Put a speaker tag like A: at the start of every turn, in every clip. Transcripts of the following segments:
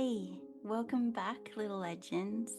A: Hey, welcome back, little legends.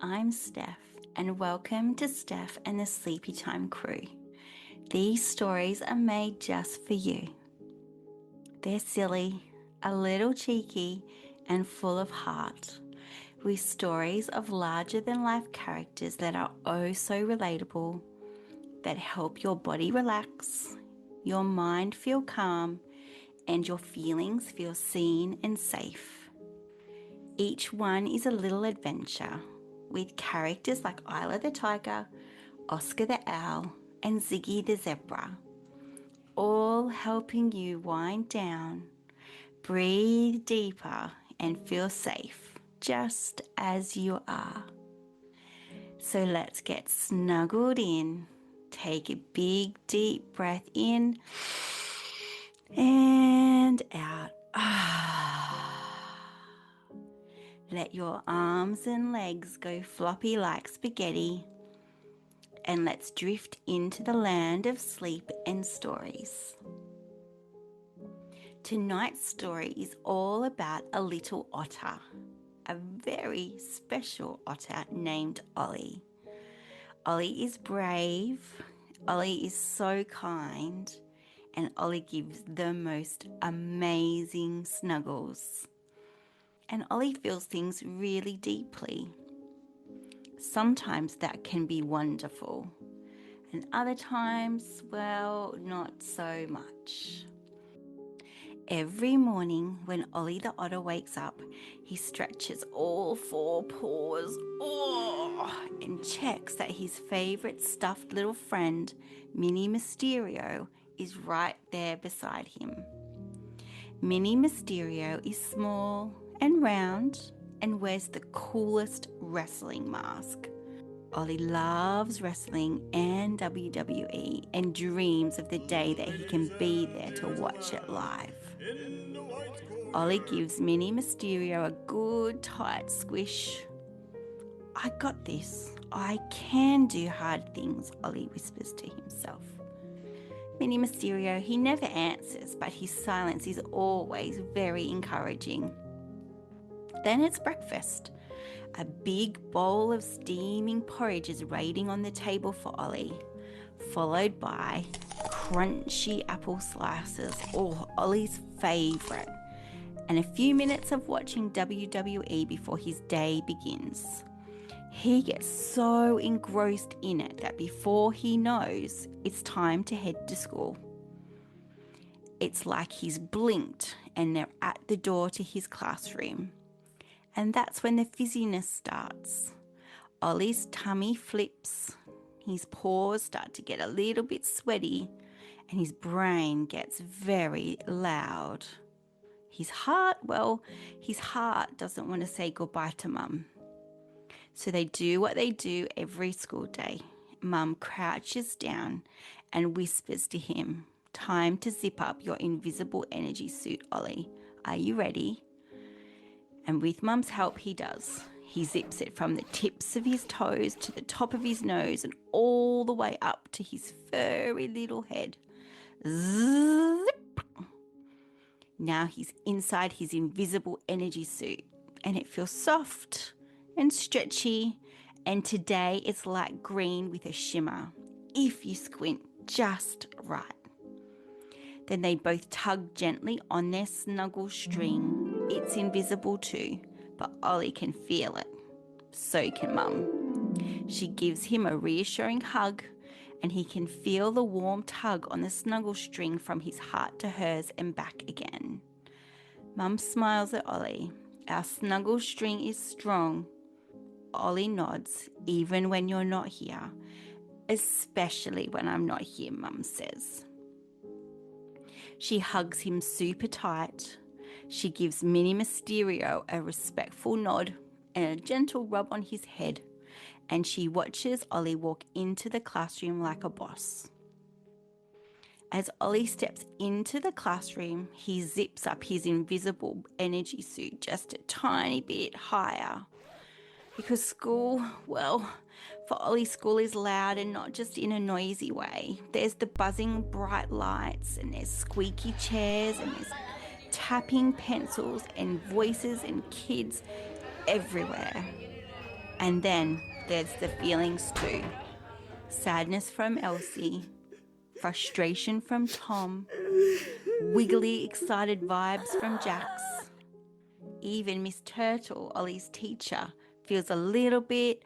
A: I'm Steph, and welcome to Steph and the Sleepytime Crew. These stories are made just for you. They're silly, a little cheeky, and full of heart, with stories of larger than life characters that are oh so relatable, that help your body relax, your mind feel calm, and your feelings feel seen and safe. Each one is a little adventure with characters like Isla the tiger, Oscar the owl, and Ziggy the zebra, all helping you wind down, breathe deeper, and feel safe just as you are. So let's get snuggled in. Take a big deep breath in and out. Let your arms and legs go floppy like spaghetti, and let's drift into the land of sleep and stories. Tonight's story is all about a little otter, a very special otter named Ollie. Ollie is brave, Ollie is so kind, and Ollie gives the most amazing snuggles. And Ollie feels things really deeply. Sometimes that can be wonderful, and other times, well, not so much. Every morning when Ollie the Otter wakes up, he stretches all four paws and checks that his favourite stuffed little friend, Mini Mysterio, is right there beside him. Mini Mysterio is small and round and wears the coolest wrestling mask. Ollie loves wrestling and WWE and dreams of the day that he can be there to watch it live. Ollie gives Mini Mysterio a good tight squish. I got this. I can do hard things, Ollie whispers to himself. Mini Mysterio, he never answers, but his silence is always very encouraging. Then it's breakfast. A big bowl of steaming porridge is waiting on the table for Ollie, followed by crunchy apple slices, Ollie's favourite, and a few minutes of watching WWE before his day begins. He gets so engrossed in it that before he knows, it's time to head to school. It's like he's blinked and they're at the door to his classroom. And that's when the fizziness starts. Ollie's tummy flips, his paws start to get a little bit sweaty, and his brain gets very loud. His heart doesn't want to say goodbye to Mum. So they do what they do every school day. Mum crouches down and whispers to him, "Time to zip up your invisible energy suit, Ollie. Are you ready?" And with Mum's help, he does. He zips it from the tips of his toes to the top of his nose and all the way up to his furry little head. Zip! Now he's inside his invisible energy suit, and it feels soft and stretchy, and today it's light green with a shimmer, if you squint just right. Then they both tug gently on their snuggle string. It's invisible too, but Ollie can feel it. So can Mum. She gives him a reassuring hug, and he can feel the warm tug on the snuggle string from his heart to hers and back again. Mum smiles at Ollie. Our snuggle string is strong. Ollie nods, even when you're not here. Especially when I'm not here, Mum says. She hugs him super tight. She gives Mini Mysterio a respectful nod and a gentle rub on his head, and she watches Ollie walk into the classroom like a boss. As Ollie steps into the classroom, he zips up his invisible energy suit just a tiny bit higher. Because school, well, for Ollie, school is loud and not just in a noisy way. There's the buzzing bright lights, and there's squeaky chairs, and there's tapping pencils and voices and kids everywhere. And then there's the feelings too. Sadness from Elsie, frustration from Tom, wiggly, excited vibes from Jax. Even Miss Turtle, Ollie's teacher, feels a little bit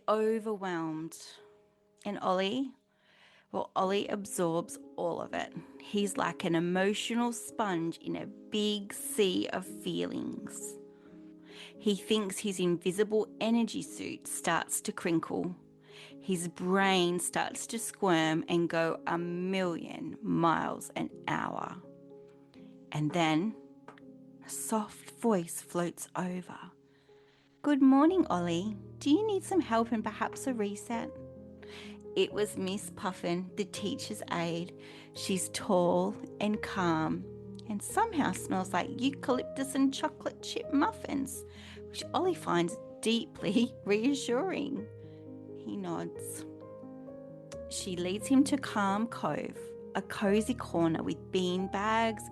A: overwhelmed. And Ollie absorbs all of it. He's like an emotional sponge in a big sea of feelings. He thinks his invisible energy suit starts to crinkle. His brain starts to squirm and go 1,000,000 miles an hour. And then a soft voice floats over. "Good morning, Ollie. Do you need some help and perhaps a reset?" It was Miss Puffin, the teacher's aide. She's tall and calm and somehow smells like eucalyptus and chocolate chip muffins, which Ollie finds deeply reassuring. He nods. She leads him to Calm Cove, a cozy corner with bean bags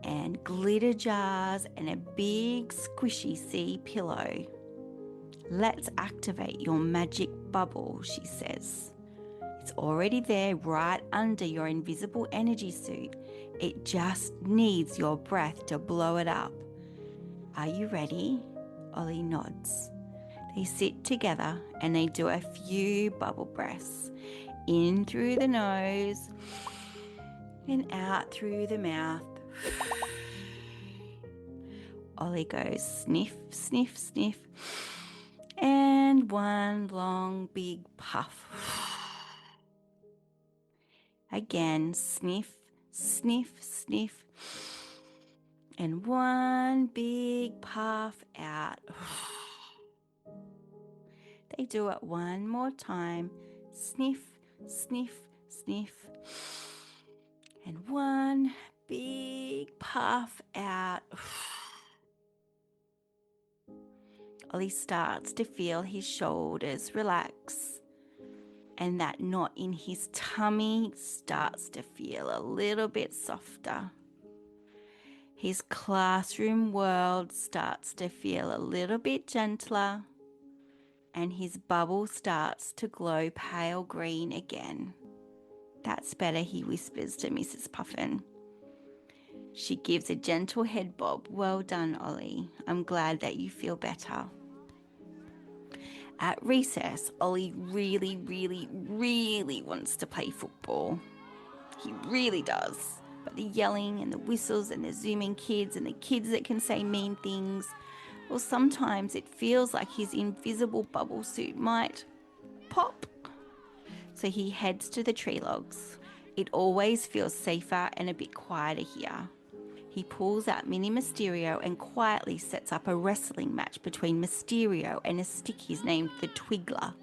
A: and glitter jars and a big squishy sea pillow. "Let's activate your magic bubble," she says. "It's already there right under your invisible energy suit. It just needs your breath to blow it up. Are you ready?" Ollie nods. They sit together and they do a few bubble breaths. In through the nose and out through the mouth. Ollie goes sniff, sniff, sniff, and one long big puff. Again, sniff, sniff, sniff, and one big puff out. They do it one more time. Sniff, sniff, sniff, and one big puff out. Ollie starts to feel his shoulders relax, and that knot in his tummy starts to feel a little bit softer. His classroom world starts to feel a little bit gentler, and his bubble starts to glow pale green again. "That's better," he whispers to Mrs. Puffin. She gives a gentle head bob. "Well done, Ollie. I'm glad that you feel better." At recess, Ollie really, really, really wants to play football. He really does. But the yelling and the whistles and the zooming kids and the kids that can say mean things, well, sometimes it feels like his invisible bubble suit might pop. So he heads to the tree logs. It always feels safer and a bit quieter here. He pulls out Mini Mysterio and quietly sets up a wrestling match between Mysterio and a stick he's named the Twiggler.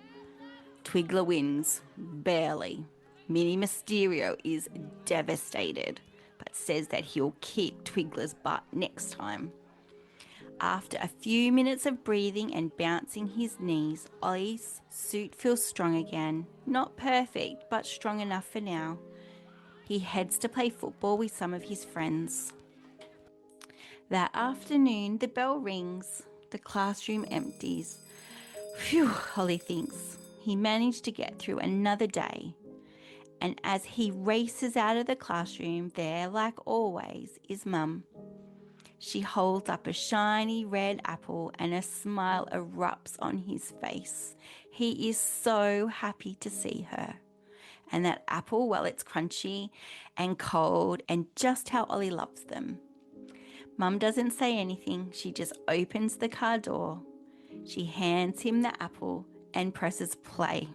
A: Twiggler wins, barely. Mini Mysterio is devastated, but says that he'll kick Twiggler's butt next time. After a few minutes of breathing and bouncing his knees, Ollie's suit feels strong again. Not perfect, but strong enough for now. He heads to play football with some of his friends. That afternoon, the bell rings. The classroom empties. Phew, Ollie thinks. He managed to get through another day. And as he races out of the classroom, there, like always, is Mum. She holds up a shiny red apple and a smile erupts on his face. He is so happy to see her. And that apple, well, it's crunchy and cold and just how Ollie loves them. Mum doesn't say anything. She just opens the car door. She hands him the apple and presses play.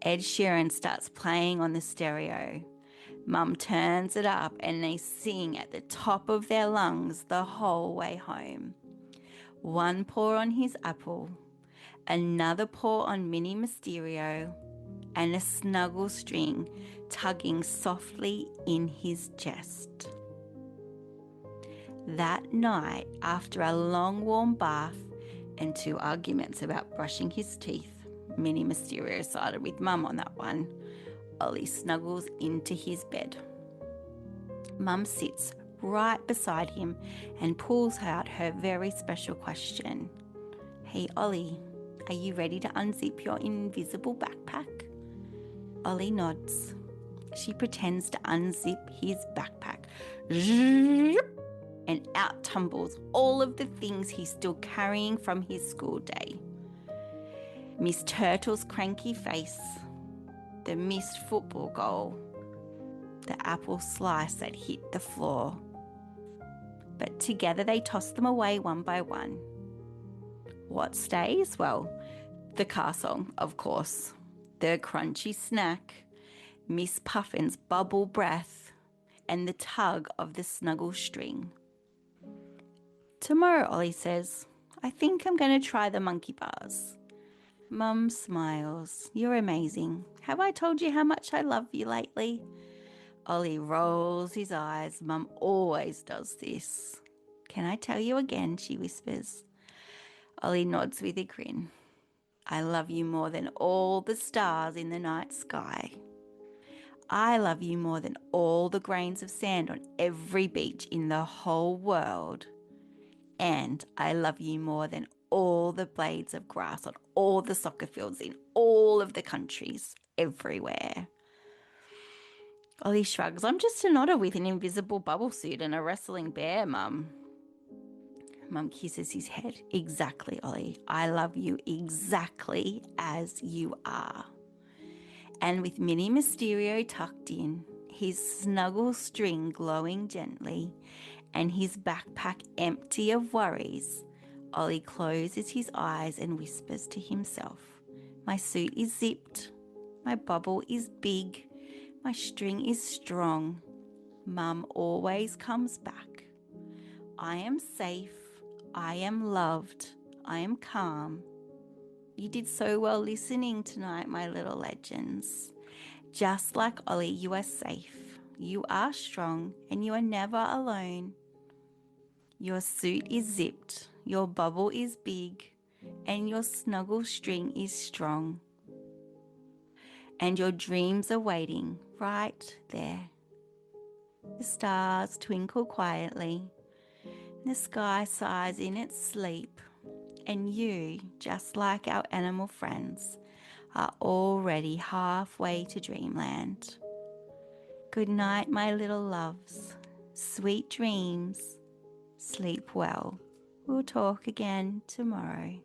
A: Ed Sheeran starts playing on the stereo. Mum turns it up and they sing at the top of their lungs the whole way home. One paw on his apple, another paw on Mini Mysterio, and a snuggle string tugging softly in his chest. That night, after a long warm bath and 2 arguments about brushing his teeth, Mini Mysterio sided with Mum on that one, Ollie snuggles into his bed. Mum sits right beside him and pulls out her very special question. Hey Ollie, are you ready to unzip your invisible backpack? Ollie nods. She pretends to unzip his backpack. And out tumbles all of the things he's still carrying from his school day. Miss Turtle's cranky face, the missed football goal, the apple slice that hit the floor. But together they toss them away one by one. What stays? Well, the car song, of course, the crunchy snack, Miss Puffin's bubble breath, and the tug of the snuggle string. Tomorrow, Ollie says, I think I'm going to try the monkey bars. Mum smiles. You're amazing. Have I told you how much I love you lately? Ollie rolls his eyes. Mum always does this. Can I tell you again? She whispers. Ollie nods with a grin. I love you more than all the stars in the night sky. I love you more than all the grains of sand on every beach in the whole world. And I love you more than all the blades of grass on all the soccer fields in all of the countries, everywhere. Ollie shrugs. I'm just an otter with an invisible bubble suit and a wrestling bear, Mum. Mum kisses his head. Exactly, Ollie. I love you exactly as you are. And with Mini Mysterio tucked in, his snuggle string glowing gently, and his backpack empty of worries, Ollie closes his eyes and whispers to himself, my suit is zipped, my bubble is big, my string is strong, Mum always comes back. I am safe, I am loved, I am calm. You did so well listening tonight, my little legends. Just like Ollie, you are safe, you are strong, and you are never alone. Your suit is zipped, your bubble is big, and your snuggle string is strong. And your dreams are waiting right there. The stars twinkle quietly, the sky sighs in its sleep, and you, just like our animal friends, are already halfway to dreamland. Good night, my little loves. Sweet dreams. Sleep well. We'll talk again tomorrow.